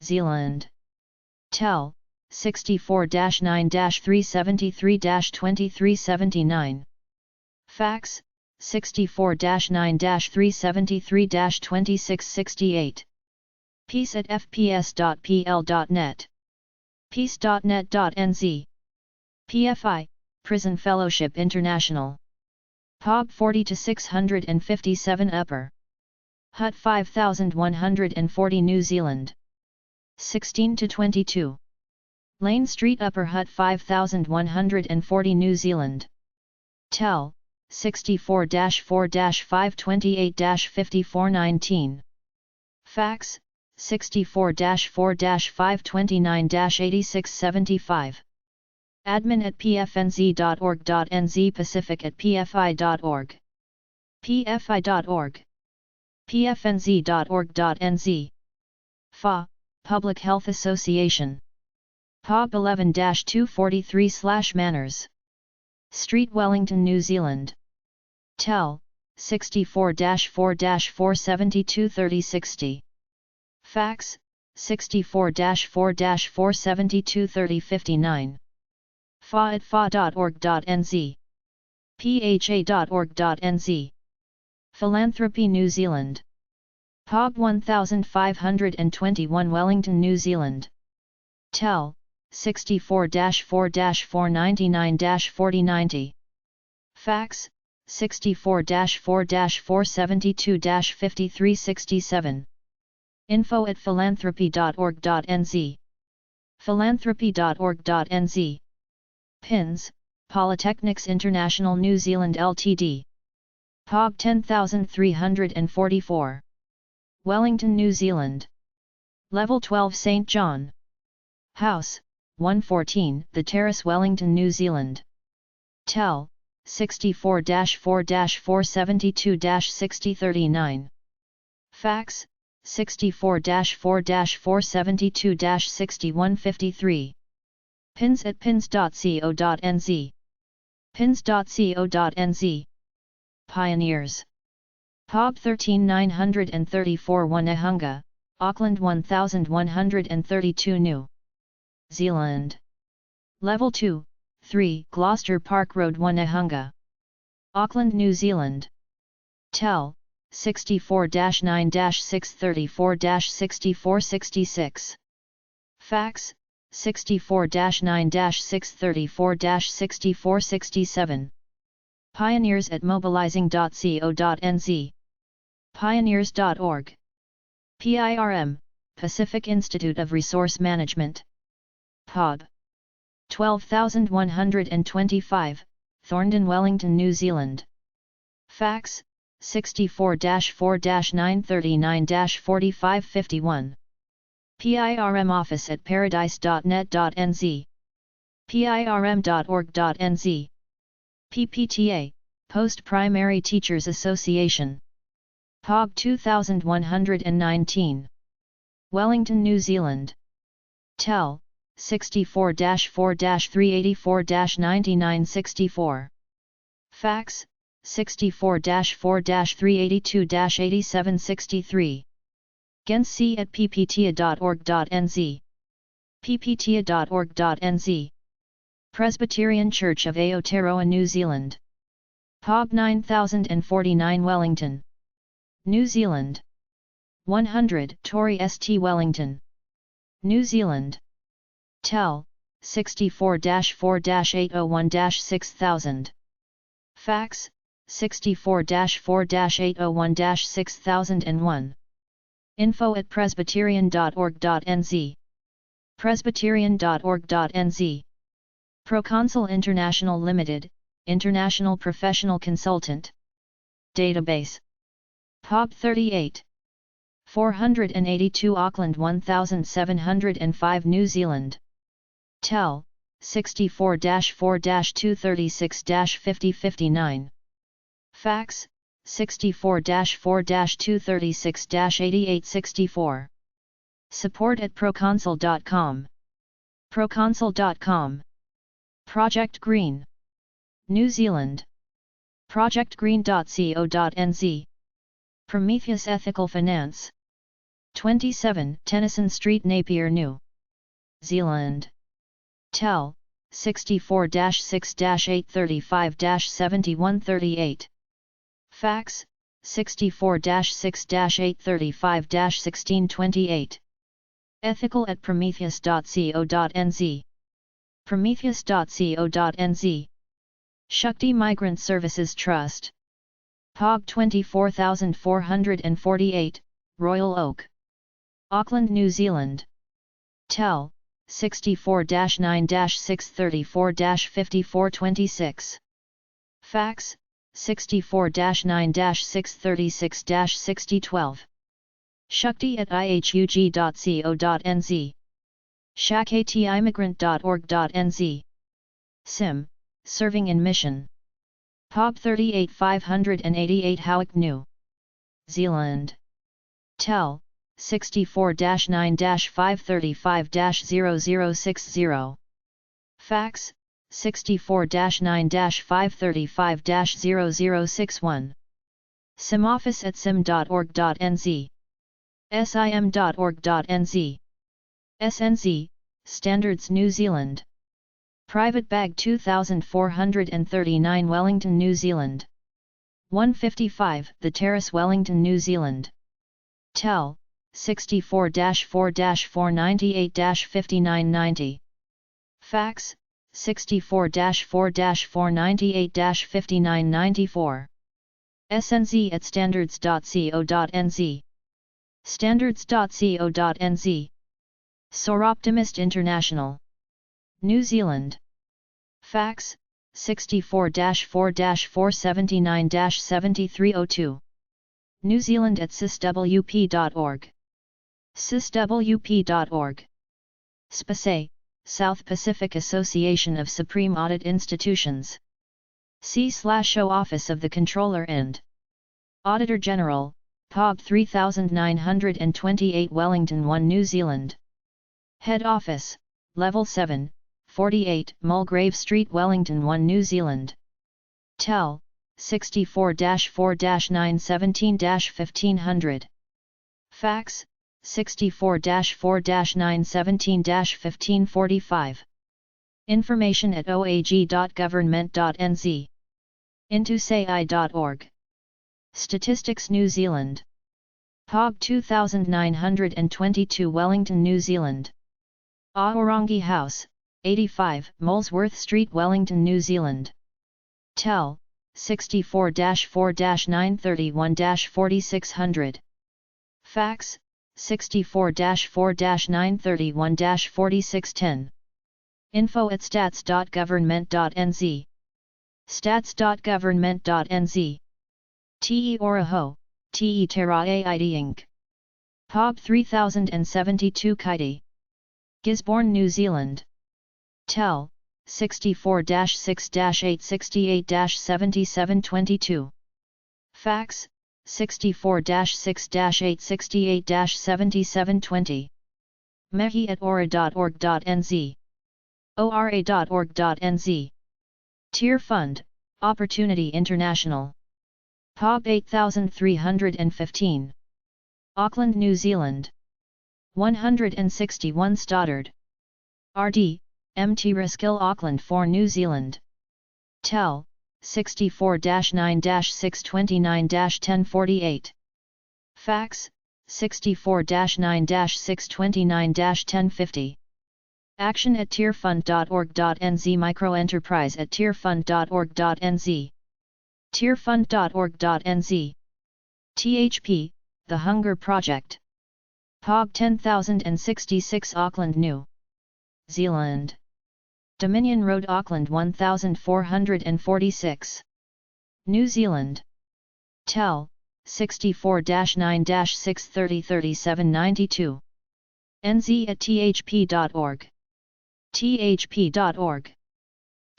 Zealand. Tel, 64-9-373-2379. Fax, 64-9-373-2668. peace@fps.pl.net. peace.net.nz. PFI, Prison Fellowship International. POB 40-657 Upper Hut 5140 New Zealand. 16-22. Lane Street Upper Hut 5140 New Zealand. Tel, 64-4-528-5419. Fax, 64-4-529-8675. admin@pfnz.org.nz. pacific@pfi.org. pfi.org. pfnz.org.nz. FA, Public Health Association. POB 11-243/Manners Street, Wellington, New Zealand. Tel, 64-4-472-3060. Fax, 64-4-472-3059. fa@fa.org.nz. pha.org.nz. Philanthropy New Zealand. POB 1521 Wellington, New Zealand. Tel, 64-4-499-4090. Fax, 64-4-472-5367. info@philanthropy.org.nz. philanthropy.org.nz. Pins, Polytechnics International New Zealand Ltd. POB 10344. Wellington, New Zealand. Level 12 St. John. House, 114 The Terrace, Wellington, New Zealand. Tel, 64-4-472-6039. Fax, 64-4-472-6153. pins@pins.co.nz. pins.co.nz. Pioneers. POB 13934 Onehunga, Auckland 1132 New Zealand. Level 2, 3 Gloucester Park Road, Onehunga, Auckland, New Zealand. Tel, 64-9-634-6466. Fax, 64-9-634-6467. Pioneers@mobilizing.co.nz. Pioneers.org. PIRM, Pacific Institute of Resource Management. POB 12125, Thorndon, Wellington, New Zealand. Fax, 64-4-939-4551. PIRM office at paradise.net.nz. PIRM.org.nz. PPTA, Post-Primary Teachers Association. POB 2119. Wellington, New Zealand. Tel, 64-4-384-9964. Fax, 64-4-382-8763. gensc@pptia.org.nz. pptia.org.nz. Presbyterian Church of Aotearoa, New Zealand. POB 9049 Wellington, New Zealand. 100 Tory St Wellington, New Zealand. Tel, 64-4-801-6000. Fax, 64-4-801-6001. info@presbyterian.org.nz. presbyterian.org.nz. Proconsul International Limited, International Professional Consultant. Database. POB 38. 482 Auckland 1705 New Zealand. Tel, 64-4-236-5059. Fax, 64-4-236-8864. Support@proconsul.com. proconsul.com. Project Green, New Zealand. projectgreen.co.nz. Prometheus Ethical Finance. 27 Tennyson Street, Napier, New Zealand. Tel, 64-6-835-7138. Fax, 64-6-835-1628. ethical@prometheus.co.nz. prometheus.co.nz. Shakti Migrant Services Trust. POG 24448, Royal Oak, Auckland, New Zealand. Tel, 64-9-634-5426. Fax, 64-9-636-6012. Shakti@ihug.co.nz. shaktiimigrant.org.nz. Sim, Serving in Mission. POG 38588, Howick, New Zealand. Tel, 64-9-535-0060. Fax, 64-9-535-0061. simoffice@sim.org.nz. sim.org.nz. SNZ, Standards, New Zealand. Private Bag 2439, Wellington, New Zealand. 155 The Terrace, Wellington, New Zealand. Tel, 64-4-498-5990. Fax, 64-4-498-5994. snz@standards.co.nz. standards.co.nz. Soroptimist International, New Zealand. Fax, 64-4-479-7302. New Zealand at syswp.org. syswp.org. SPACE, South Pacific Association of Supreme Audit Institutions. C/O Office of the Controller and Auditor General, POG 3928, Wellington, 1, New Zealand. Head Office, Level 7, 48 Mulgrave Street, Wellington, 1, New Zealand. Tel, 64-4-917-1500. Fax, 64-4-917-1545. Information at oag.government.nz. intusai.org. Statistics, New Zealand. POG 2922, Wellington, New Zealand. Aorangi House, 85 Molesworth Street, Wellington, New Zealand. Tel, 64-4-931-4600. Fax, 64-4-931-4610. info@stats.government.nz. stats.government.nz. Te Oraho, Te Terae ID Inc. POG 3072, Kaiti, Gisborne, New Zealand. Tel, 64-6-868-7722. Fax, 64-6-868-7720. mehi@ora.org.nz. ora.org.nz. Tier Fund, Opportunity International. POG 8315. Auckland, New Zealand. 161 Stoddard. RD, MT Riskill, Auckland 4, New Zealand. Tel, 64-9-629-1048. Fax, 64-9-629-1050. Action@tierfund.org.nz. Microenterprise@tierfund.org.nz. tierfund.org.nz. THP, The Hunger Project. POG 10066, Auckland, New Zealand. Dominion Road, Auckland 1446. New Zealand. Tel, 64-9-630-3792. nz@thp.org. thp.org.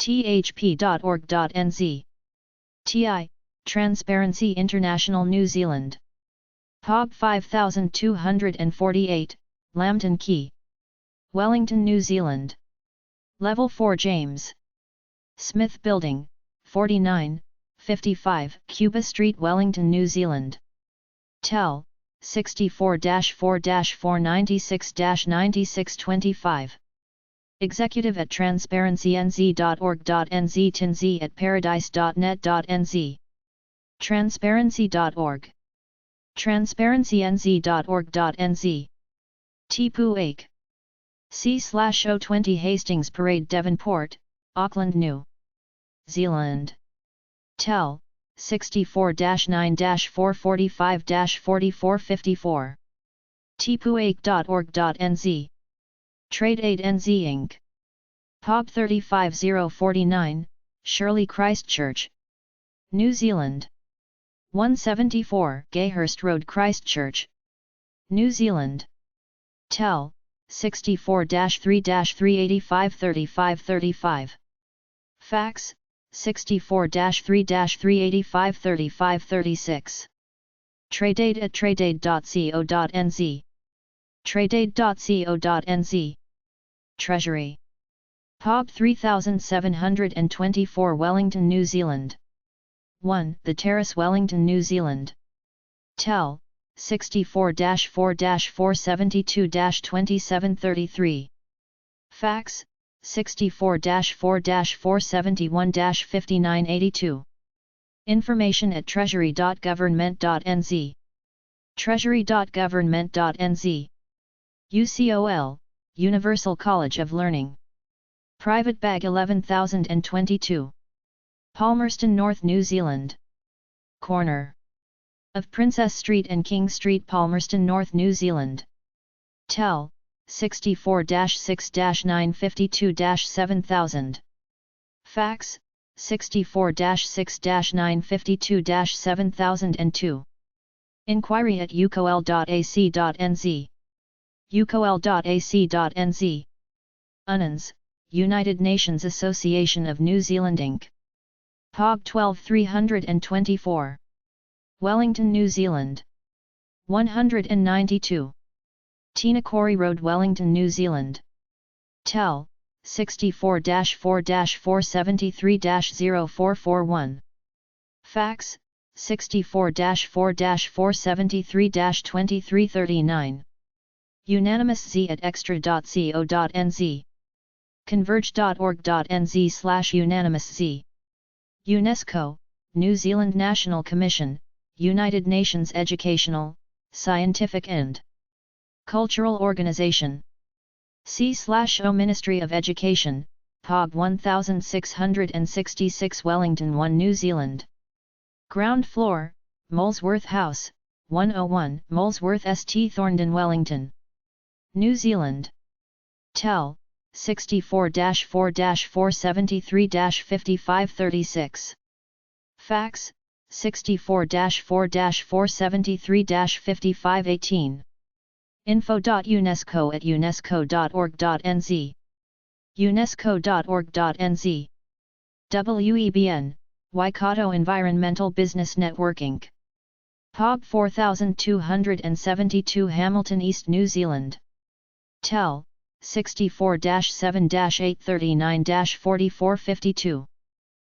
thp.org.nz. TI, Transparency International New Zealand. POB 5248, Lambton Quay, Wellington, New Zealand. Level 4 James Smith Building, 49, 55 Cuba Street, Wellington, New Zealand. Tel, 64-4-496-9625. Executive at transparencynz.org.nz. Tinzi at paradise.net.nz. Transparency.org. transparencynz.org.nz. Tipu Ake. C/020 Hastings Parade, Devonport, Auckland, New Zealand. Tel, 64-9-445-4454. tipuake.org.nz. Trade Aid NZ Inc. POB 35049, Shirley, Christchurch, New Zealand. 174 Gayhurst Road, Christchurch, New Zealand. Tel, 64-3-385-3535. Fax, 64-3-385-3536. Tradeaid at tradeaid.co.nz. tradeaid.co.nz. Treasury. POB 3724 Wellington, New Zealand. 1. The Terrace, Wellington, New Zealand. Tel, 64-4-472-2733. Fax, 64-4-471-5982. Information at treasury.government.nz. treasury.government.nz. UCOL, Universal College of Learning. Private Bag 11022. Palmerston North, New Zealand. Corner of Princess Street and King Street, Palmerston North, New Zealand. Tel, 64-6-952-7000. Fax, 64-6-952-7002. Inquiry at ucol.ac.nz. ucol.ac.nz. UNANZ, United Nations Association of New Zealand Inc. POB 12324. Wellington, New Zealand. 192. Tinakori Road, Wellington, New Zealand. Tel, 64-4-473-0441. Fax, 64-4-473-2339. UnanimousZ at extra.co.nz. converge.org.nz/unanimousZ. UNESCO, New Zealand National Commission, United Nations Educational, Scientific and Cultural Organization. C/O Ministry of Education, POB 1666 Wellington 1, New Zealand. Ground floor, Molesworth House, 101 Molesworth St Thorndon, Wellington, New Zealand. Tel, 64-4-473-5536. Fax, 64-4-473-5518. info.unesco at unesco.org.nz. unesco.org.nz. WEBN, Waikato Environmental Business Network Inc. POB 4272 Hamilton East, New Zealand. Tel, 64-7-839-4452.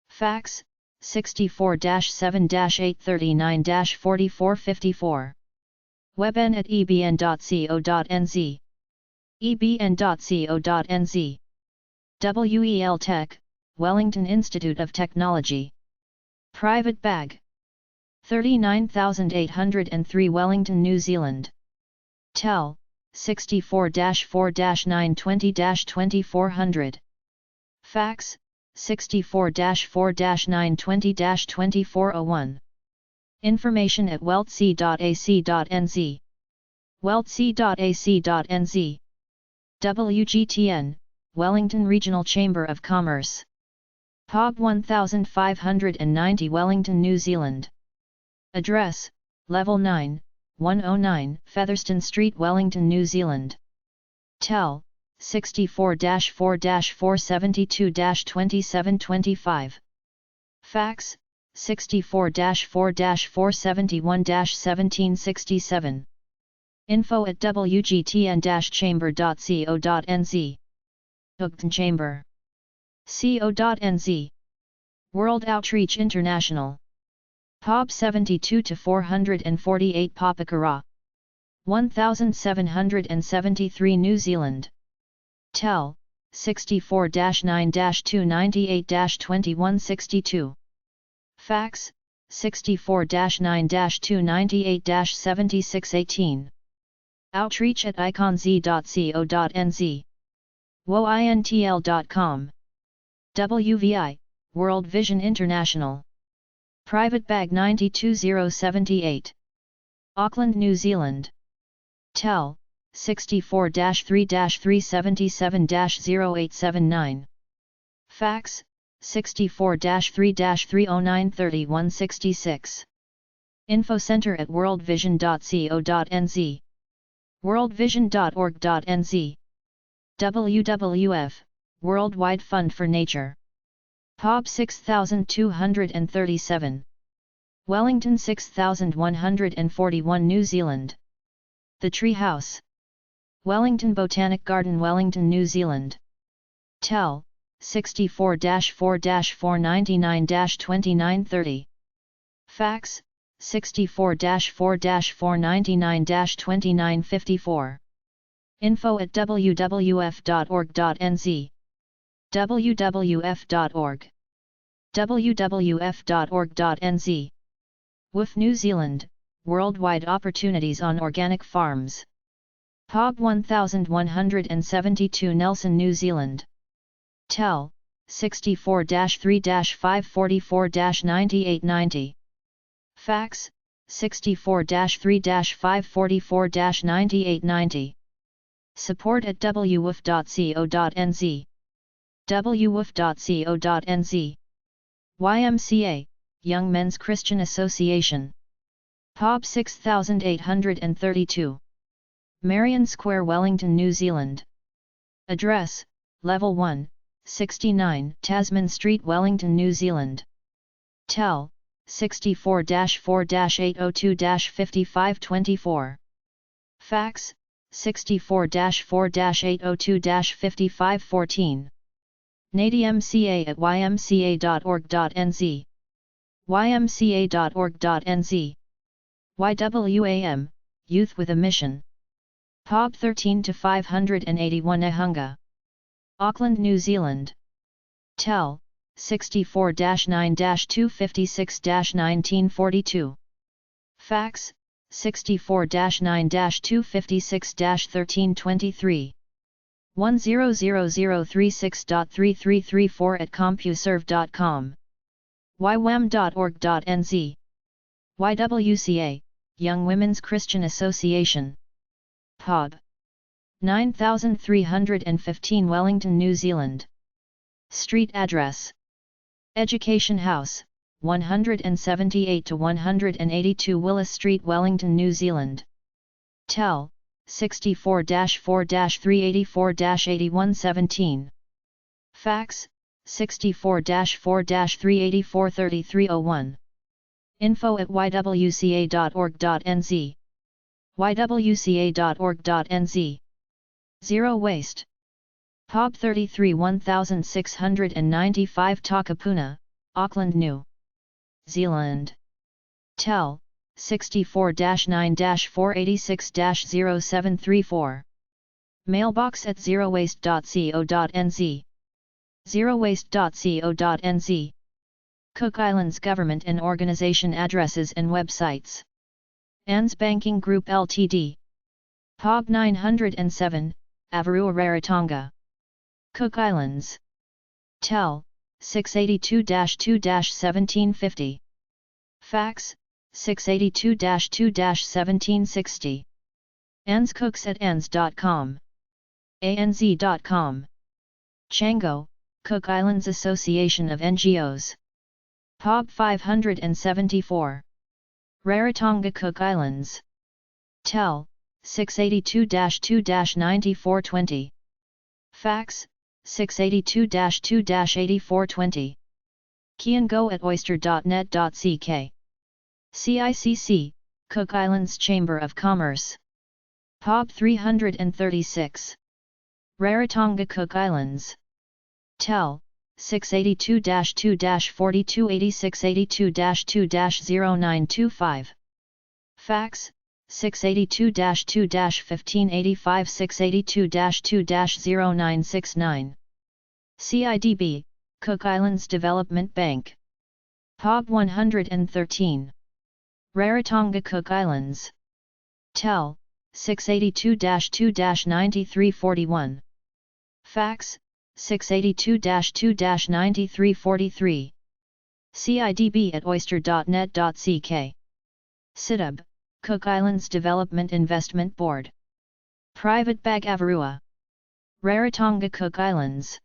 Fax, 64-7-839-4454. Webn at ebn.co.nz. ebn.co.nz. WEL Tech, Wellington Institute of Technology. Private Bag. 39803 Wellington, New Zealand. Tel, 64-4-920-2400. Fax, 64-4-920-2401. Information at weltc.ac.nz. weltc.ac.nz. WGTN, Wellington Regional Chamber of Commerce. POB 1590 Wellington, New Zealand. Address, Level 9, 109 Featherston Street, Wellington, New Zealand. Tel, 64-4-472-2725. Fax, 64-4-471-1767. info@wgtn-chamber.co.nz. Chamber. Co.nz. World Outreach International. POB 72 to 448 Papakara. 1773 New Zealand. Tel, 64-9-298-2162. Fax, 64-9-298-7618. Outreach at iconz.co.nz. wointl.com. WVI, World Vision International. Private Bag 92078. Auckland, New Zealand. Tel, 64-3-377-0879. Fax, 64-3-309-3166. Info Center at worldvision.co.nz. worldvision.org.nz. WWF, Worldwide Fund for Nature. POB 6237. Wellington 6141 New Zealand. The Tree House. Wellington Botanic Garden, Wellington, New Zealand. Tel, 64-4-499-2930. Fax, 64-4-499-2954. Info at wwf.org.nz. wwf.org. wwf.org.nz. WWF New Zealand, Worldwide Opportunities on Organic Farms. POB 1172 Nelson, New Zealand. Tel, 64-3-544-9890. Fax, 64-3-544-9890. Support at wwf.co.nz. wwf.co.nz. YMCA, Young Men's Christian Association. POB 6832. Marion Square, Wellington, New Zealand. Address, Level 1, 69 Tasman Street, Wellington, New Zealand. Tel, 64-4-802-5524. Fax, 64-4-802-5514. NADMCA at ymca.org.nz. ymca.org.nz. YWAM, Youth with a Mission. POB 13 to 581 Ehunga. Auckland, New Zealand. Tel, 64-9-256-1942. Fax, 64-9-256-1323. 100036.3334 at compuserve.com. ywam.org.nz. YWCA, Young Women's Christian Association. POB 9315 Wellington, New Zealand. Street address. Education House, 178 to 182 Willis Street, Wellington, New Zealand. Tel, 64-4-384-8117. Fax, 64-4-384-3301. Info at ywca.org.nz. ywca.org.nz. Zero Waste. POB 33 1695 Takapuna, Auckland, New Zealand. Tel, 64-9-486-0734. Mailbox at zerowaste.co.nz. zerowaste.co.nz. Cook Islands Government and Organisation addresses and websites. ANZ Banking Group Ltd. POB 907, Avarua Rarotonga. Cook Islands. Tel, 682-2-1750. Fax, 682-2-1760. ANZCooks at anz.com. anz.com. Chango, Cook Islands Association of NGOs. POB 574. Rarotonga, Cook Islands. Tel, 682-2-9420. Fax, 682-2-8420. kiango@oyster.net.ck. CICC, Cook Islands Chamber of Commerce. POB 336. Rarotonga Cook Islands. Tel, 682-2-428682-2-0925. Fax, 682-2-1585 682-2-0969. CIDB, Cook Islands Development Bank. POB 113. Rarotonga Cook Islands. Tel, 682-2-9341. Fax, 682-2-9343. CIDB@oyster.net.ck. CIDB, Cook Islands Development Investment Board. Private Bag Avarua. Rarotonga Cook Islands.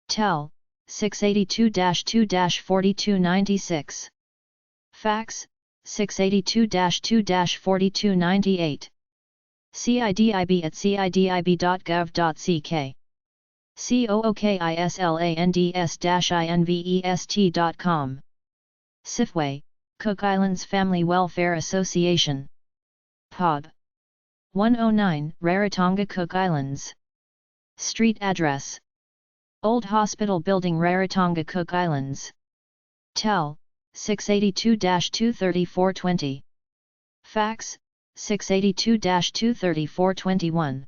Tel, 682-2-4296. Fax, 682-2-4298. CIDIB@cidib.gov.ck. COOKISLANDS-INVEST.com. Sifway, Cook Islands Family Welfare Association. POB 109, Rarotonga Cook Islands. Street address: Old Hospital Building, Rarotonga Cook Islands. Tel, 682-23420. Fax, 682-23421.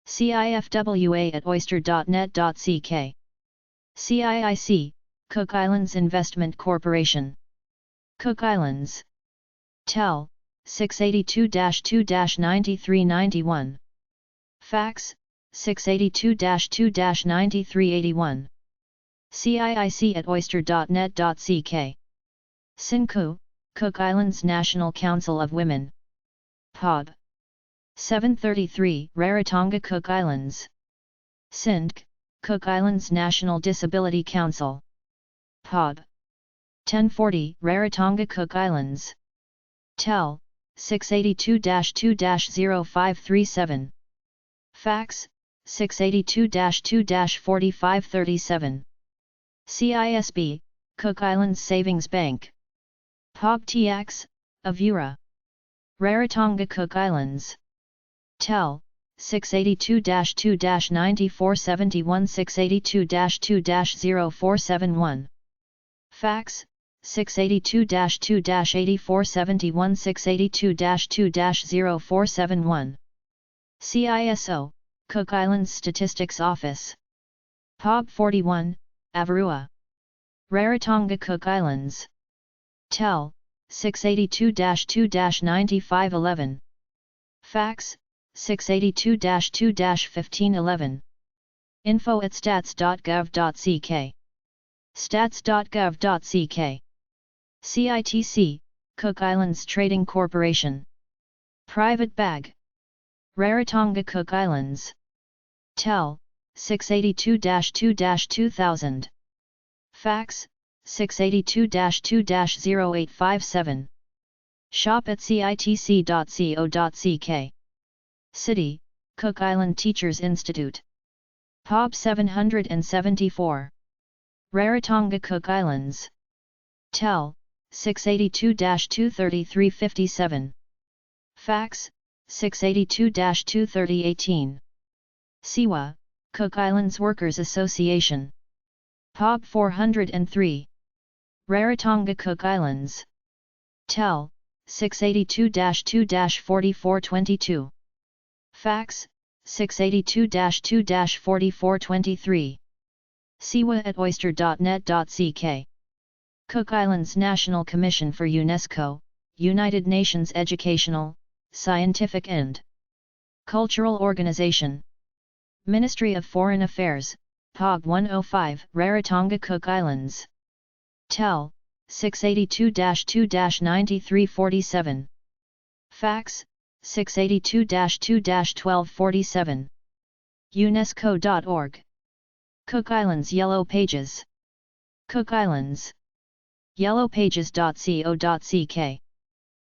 CIFWA@oyster.net.ck. CIIC, Cook Islands Investment Corporation. Cook Islands. Tel, 682-2-9391. Fax, 682-2-9381. CIIC@oyster.net.ck. SINCU, Cook Islands National Council of Women. POB 733, Rarotonga Cook Islands. SINDC, Cook Islands National Disability Council. POB 1040, Rarotonga Cook Islands. Tel, 682-2-0537. Fax, 682-2-4537. CISB, Cook Islands Savings Bank. POB TX, Avura. Rarotonga Cook Islands. Tel, 682-2-9471 682-2-0471. Fax, 682-2-8471 682-2-0471. CISO, Cook Islands Statistics Office. POB 41, Avarua. Rarotonga Cook Islands. Tel, 682-2-9511. Fax, 682-2-1511. info@stats.gov.ck. stats.gov.ck. CITC, Cook Islands Trading Corporation. Private Bag. Rarotonga Cook Islands. Tel, 682-2-2000. Fax, 682-2-0857. shop@citc.co.ck. City, Cook Island Teachers Institute. POB 774. Rarotonga Cook Islands. Tel, 682-23357. Fax, 682-23018. Siwa, Cook Islands Workers Association. POB 403. Rarotonga Cook Islands. Tel, 682-2-4422. Fax, 682-2-4423. siwa@oyster.net.ck. Cook Islands National Commission for UNESCO, United Nations Educational, Scientific and Cultural Organization. Ministry of Foreign Affairs, POB 105, Rarotonga Cook Islands. Tel, 682-2-9347. Fax, 682-2-1247. UNESCO.org. Cook Islands Yellow Pages. Cook Islands. yellowpages.co.ck